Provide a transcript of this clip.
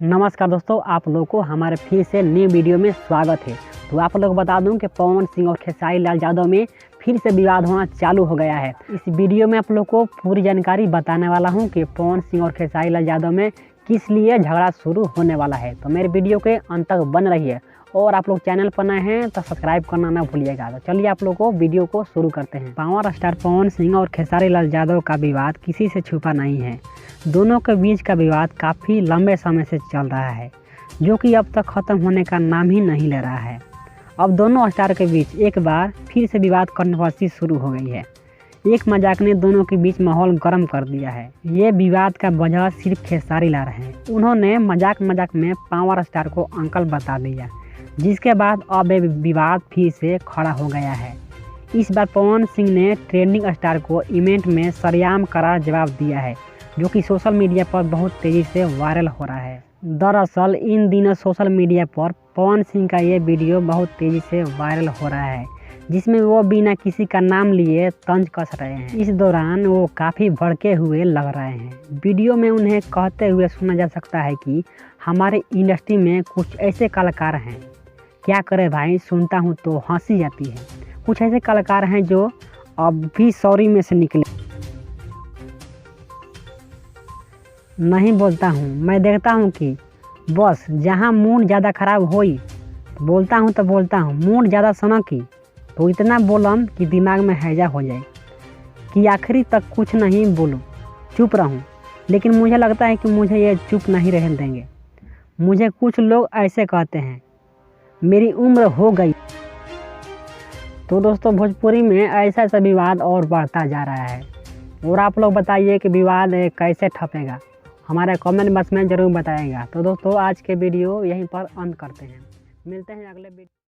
नमस्कार दोस्तों, आप लोगों को हमारे फिर से न्यू वीडियो में स्वागत है। तो आप लोग को बता दूं कि पवन सिंह और खेसारी लाल यादव में फिर से विवाद होना चालू हो गया है। इस वीडियो में आप लोग को पूरी जानकारी बताने वाला हूं कि पवन सिंह और खेसारी लाल यादव में किस लिए झगड़ा शुरू होने वाला है। तो मेरे वीडियो के अंत तक बन रही है और आप लोग चैनल पर नए हैं तो सब्सक्राइब करना ना भूलिएगा। तो चलिए आप लोग को वीडियो को शुरू करते हैं। पावर स्टार पवन सिंह और खेसारी लाल यादव का विवाद किसी से छुपा नहीं है। दोनों के बीच का विवाद काफ़ी लंबे समय से चल रहा है, जो कि अब तक ख़त्म होने का नाम ही नहीं ले रहा है। अब दोनों स्टार के बीच एक बार फिर से विवाद कंट्रोवर्सी शुरू हो गई है। एक मजाक ने दोनों के बीच माहौल गर्म कर दिया है। ये विवाद का वजह सिर्फ खेसारी लाल है। उन्होंने मजाक में पावर स्टार को अंकल बता दिया, जिसके बाद अब ये विवाद फिर से खड़ा हो गया है। इस बार पवन सिंह ने ट्रेंडिंग स्टार को इवेंट में सरेआम करार जवाब दिया है, जो कि सोशल मीडिया पर बहुत तेज़ी से वायरल हो रहा है। दरअसल इन दिनों सोशल मीडिया पर पवन सिंह का ये वीडियो बहुत तेज़ी से वायरल हो रहा है, जिसमें वो बिना किसी का नाम लिए तंज कस रहे हैं। इस दौरान वो काफ़ी भड़के हुए लग रहे हैं। वीडियो में उन्हें कहते हुए सुना जा सकता है कि हमारे इंडस्ट्री में कुछ ऐसे कलाकार हैं, क्या करे भाई, सुनता हूँ तो हंसी आती है। कुछ ऐसे कलाकार हैं जो अब भी सॉरी में से निकले नहीं बोलता हूँ। मैं देखता हूँ कि बस जहाँ मूड ज़्यादा ख़राब होई बोलता हूँ तो बोलता हूँ, मूड ज़्यादा सनकी तो इतना बोलम कि दिमाग में हैजा हो जाए कि आखिरी तक कुछ नहीं बोलूँ, चुप रहूँ। लेकिन मुझे लगता है कि मुझे ये चुप नहीं रहने देंगे। मुझे कुछ लोग ऐसे कहते हैं मेरी उम्र हो गई। तो दोस्तों, भोजपुरी में ऐसा विवाद और बढ़ता जा रहा है। और आप लोग बताइए कि विवाद कैसे ठपेगा, हमारे कमेंट बॉक्स में ज़रूर बताइएगा। तो दोस्तों, आज के वीडियो यहीं पर अंत करते हैं। मिलते हैं अगले वीडियो।